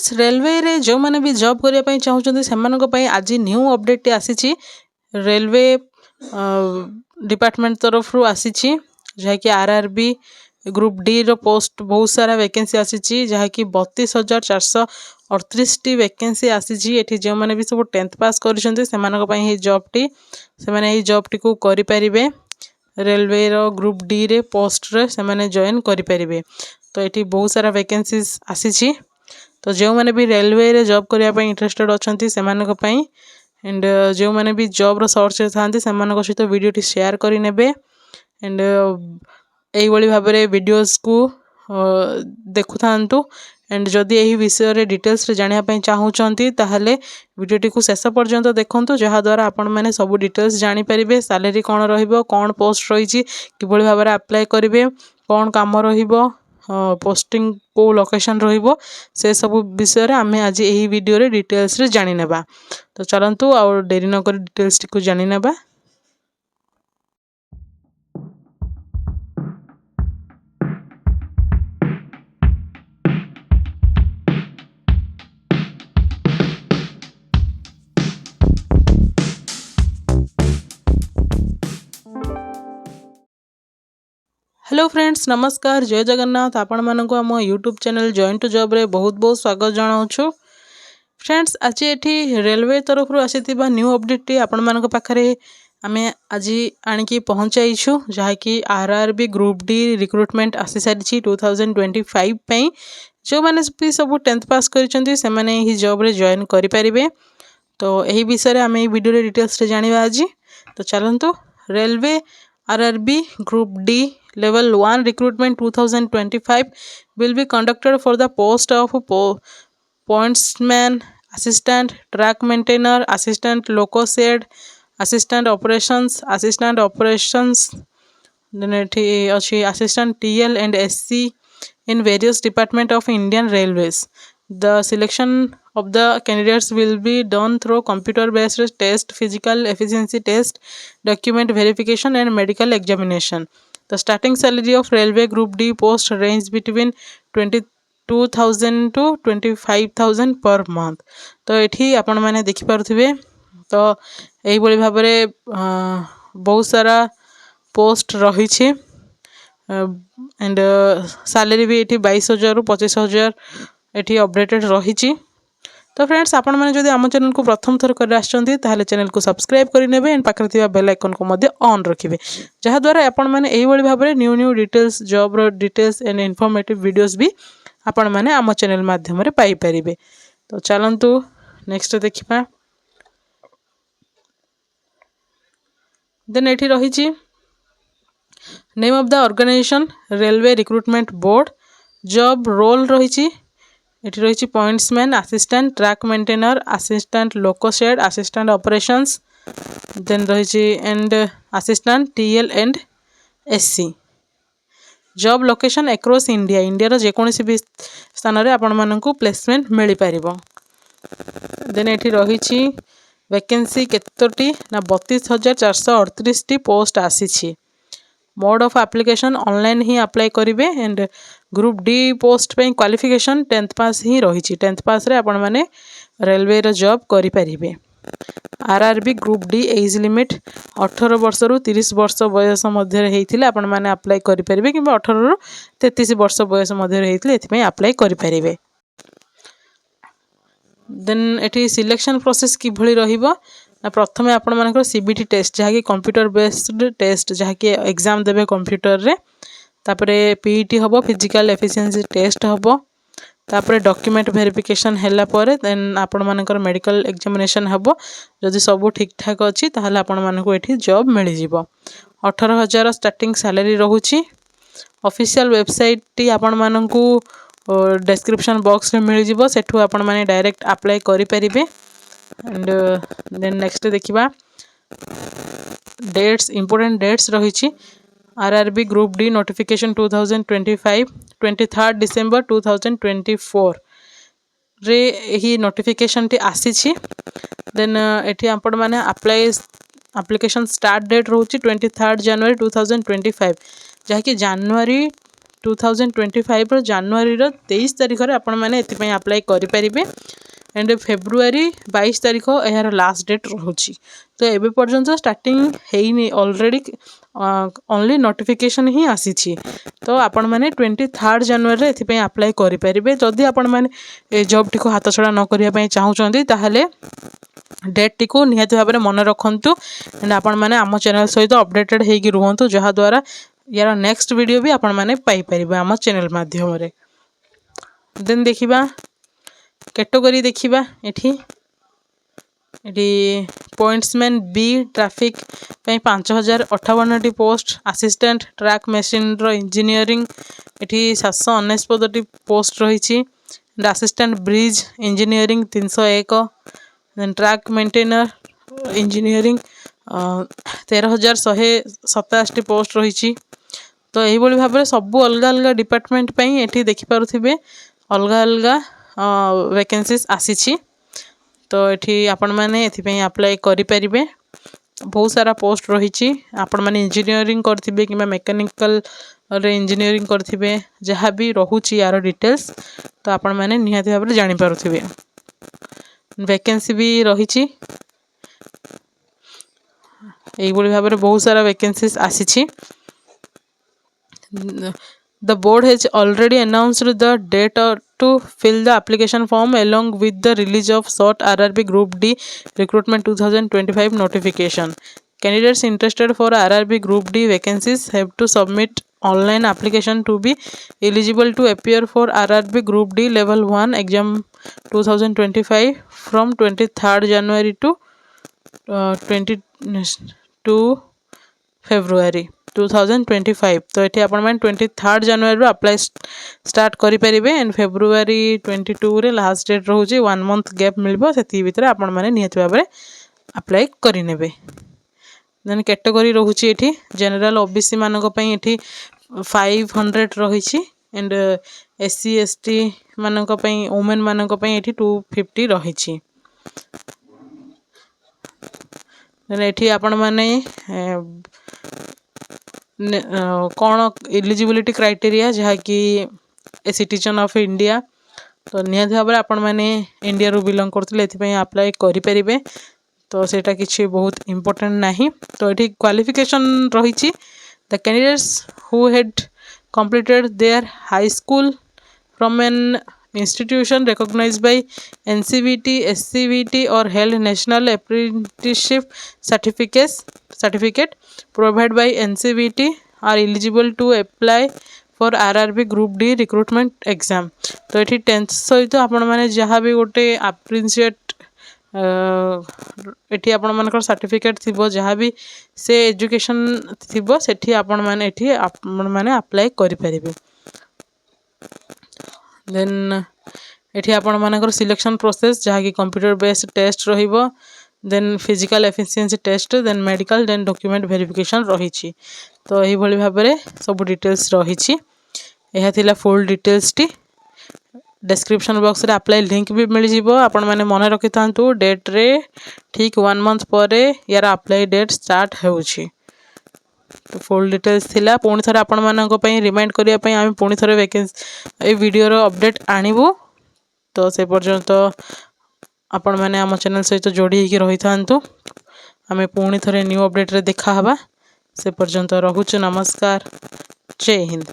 Friends railway रे जो मैंने भी जॉब करने ପାଇଁ ଚାହୁଁଛନ୍ତି ସେମାନଙ୍କ ପାଇଁ ଆଜି ନ୍ୟୁ ଅପଡେଟ୍ ଆସିଛି रेलवे डिपार्टमेंट तरफ ଆସିଛି ଯାହାକି आरआरबी ग्रुप डी रो पोस्ट बहुत सारा वैकेंसी आसीची जहाँकि 32,438 टी वैकेंसी आसीची एठी जो माने भी सब 10th पास करिसंते सेमानक पई हे जॉब टी से माने हे जॉब टी को करि परिबे रेलवे रो ग्रुप डी रे पोस्ट रे से माने जॉइन करि परिबे तो एठी बहुत सारा वैकेंसीज आसीची तो जो माने भी रेलवे रे जॉब करिया पई इंटरेस्टेड अछंती सेमानक पई एंड जो माने भी जॉब रो सर्च रे थांती सेमानक सहित वीडियो टी शेयर करि नेबे एंड एही भली भाबरे वीडियोस को देखु थांतु एंड जदि एही विषय रे डिटेल्स रे जानिया पई चाहूचंती ताहले वीडियो टी को शेष पर्यंत देखंतु जहा द्वारा आपण माने सब डिटेल्स जानि परिबे सैलरी कोन रहिबो कोन पोस्ट रहिची कि भली भाबरे अप्लाई करिवे कोन काम रहिबो पोस्टिंग को लोकेशन रहिबो से सब विषय रे आमे आज एही वीडियो रे डिटेल्स रे जानि नेबा तो चलंतु और देरी न कर डिटेल्स टी को जानि नेबा। हेलो फ्रेंड्स नमस्कार जय जगन्नाथ आपण मानक आम यूट्यूब चैनल जॉइन टू जॉब रे बहुत बहुत स्वागत जनाऊँ फ्रेंड्स आज ये रेलवे तरफ आसीथिबा न्यू अपडेट टी आपण मानक पाखरे आमे आज आनिकी पहुंचाइछु जहाँकि आरआरबी ग्रुप डी रिक्रुटमेंट आसी सारी 2025 पई जो माने भी सब 10th पास करिसंती से माने ही जॉब रे जॉइन करि परिबे तो एही विषय रे आमे वीडियो रे डिटेल्स रे जानिबा आज तो चलंतु railway RRB group D level 1 recruitment 2025 will be conducted for the post of pointsman assistant track maintainer assistant loco shed assistant operations then assistant TL and SC in various department of Indian Railways. The selection of the candidates will be done through computer based test physical efficiency test document verification and medical examination. The starting salary of railway group D post range between 22,000 to 25,000 per month. तो एठी आपण माने देखि पारुथिबे तो एही बळी भाबरे बहुत सारा पोस्ट रही छी एंड सैलरी भी एठी 22,000 रु 25,000 एठी अपडेटेड रही छी। तो फ्रेंड्स आपण माने जदि आम चैनल को प्रथम थर कर आछंती ताहले चैनल को सब्सक्राइब करि नेबे एंड पाखरे थिबा बेल आइकन को मध्ये ऑन रखिबे जहा द्वारा आपण माने एही बळी भाबरे न्यू डिटेल्स जॉब रो डिटेल्स एंड इन्फॉर्मेटिव वीडियोस भी आपण माने आम चैनल माध्यम रे पाई परिबे। तो चलंतु नेक्स्ट देखिबा देन एठी रही छी name of the organisation railway recruitment board job role रही छी एठी रही pointsman assistant track maintainer assistant loco shed assistant operations then रही and assistant TL and SC job location across India India जेकोसी भी स्थान रे आपण मानकु प्लेसमेंट मिल पारिबो। देन एठी रही वैकेंसी केतोटी ना 32,438 टी पोस्ट आसीछि मोड ऑफ एप्लिकेशन ऑनलाइन ही अप्लाई करिवे एंड ग्रुप डी पोस्ट पे क्वालिफिकेशन 10th पास ही रही 10th पास रे आपण माने रेलवे रो जॉब करि परिबे। RRB group D age limit 18 वर्ष रु 30 वर्ष बयस मध्य हेइथिले आपण माने अप्लाई करि परिबे किबा 18 रु 33 वर्ष बयस मध्य हेइथिले एथिमे अप्लाई करि परिबे। देन एठी सिलेक्शन प्रोसेस कि भली रहिबो ना प्रथमे आपण मानकर सीबीटी टेस्ट जहा कि कंप्यूटर बेस्ड टेस्ट जहा कि एग्जाम देबे कंप्यूटर रे तापरे पीईटी हबो फिजिकल एफिशिएंसी टेस्ट हबो तापरे डॉक्यूमेंट वेरिफिकेशन हैला परे देन आपण मानकर मेडिकल एग्जामिनेशन हबो जदि सब ठीक ठाक अछि ताहले आपण मानको एठी जॉब मिलि जिवो 18,000 स्टार्टिंग सैलरी रहूची ऑफिशियल वेबसाइट टी आपण मानकू डिस्क्रिप्शन बॉक्स रे मिलि जिवो सेठू आपण माने डायरेक्ट अप्लाई करि परिबे एंड देन नेक्स्ट देखिबा डेट्स इंपोर्टेंट डेट्स रही RRB group D notification 2025 23 December 2024 रे ही नोटिफिकेशन टी आसी देन एठी आपण माने अप्लाई एप्लिकेशन स्टार्ट डेट रहउची 23 जनवरी 2025 जहा कि जनवरी 2025 ଜାନୁଆରୀ 23 ତାରିଖରେ ଆପଣମାନେ ଏଥିପାଇଁ ଆପ୍ଲାଏ କରିପାରିବେ एंड फेब्रुआरी 22 तारीख यार लास्ट डेट रोचे तो एबे पर्यंत स्टार्टिंग है ऑलरेडी ओनली नोटिफिकेशन ही आसी तो आपण मैंने 23 जनवरी एथपाई अप्लाई करेंगे जदि आपण मैंने जॉब टी को हाथ छड़ा न करने चाहूँगी ताहले डेट टी को निहाती भाव में मन रखु एंड आपण मैंने आम चैनल सहित अपडेटेड होगी रुहतु जहाँद्वारा यार नेक्स्ट वीडियो भी आपण मैंने पाइपर आम चैनल माध्यम देन देखा कैटेगरी देखा ये pointsman B traffic 5058 post assistant track machine engineering ये 749 पोस्ट रही assistant bridge engineering 301 then track maintainer engineering 13187 post रही तो यही भाव में सबू अलग अलग डिपार्टमेंट ये देखिपे अलग अलग वैकेंसीज आसी तो ये आपण मैंने ये अप्लाई करें बहुत सारा पोस्ट रही आपण मैंने इंजीनियरिंग करेंगे कि मेकानिकल इंजीनियरिंग करेंगे जहाँ भी रोचे यार डिटेल्स तो आपण मैंने निहाती भाव में जानीपारे वैकेंसी भी रही यही भाव में बहुत सारा वैकेंसीज आसी The board has already announced the date to fill the application form along with the release of short RRB Group D recruitment 2025 notification. Candidates interested for RRB Group D vacancies have to submit online application to be eligible to appear for RRB Group D level 1 exam 2025 from 23rd January to 22 February 2025 तो ये आपण मैंने 23rd जनवरी apply start करेंगे and February 22 रे last date रोचे 1 month gap मिल से भितर आपण मैंने निहती भाव में अप्लाई करेंगे देन कैटेगरी रोचे ये जनरल ओबीसी मानक ये 500 रही एंड SC ST मानक वुमेन मानक ये 250 रही ये आपण मैंने कौन एलिजिबिलिटी क्राइटेरिया जहाँकि ए सिटीजन ऑफ इंडिया तो निहाती भाव में आपण मैंने इंडिया रू बिलोंग करते अप्लाई करेंगे तो सेटा किसी बहुत इम्पोर्टेंट नहीं तो ये क्वालिफिकेशन रही the candidates who had completed their high school from an institution recognized by NCVT, SCVT or held national apprenticeship certificate provided by NCVT are eligible to apply for RRB Group D recruitment exam तो ये 10th सहित आपण मैंने जहाँ भी गोटे apprenticeship ये आपण मानकर सर्टिफिकेट थिबो जहाँ भी से एजुकेशन थिबो सेठी आपण मैंने अप्लाई करि परिबे देन ये आपण मानकर सिलेक्शन प्रोसेस जहाँ की कंप्यूटर बेस्ड टेस्ट रहिबो then physical efficiency test then medical then document verification रही तो यही भाव में सब डिटेल्स रही यह थिला full details T description box रे अप्लाई लिंक भी मिल जिवो आपण माने मन रखि थांतु डेट रे ठीक 1 मंथ परे यार अप्लाई डेट स्टार्ट होउची तो फुल डिटेल्स थिला पुणी थरे आपण मानक पई रिमाइंड करिया पई आमे पुणी थरे वैकेंसी ए वीडियो रो अपडेट आनिबो तो से पर्यंत आपण माने आम चैनल सहित जोड़ी होगी रही थांतु आमे पुणी थरे न्यू अपडेट रे देखा हबा से पर्यंत रहुछु नमस्कार जय हिंद।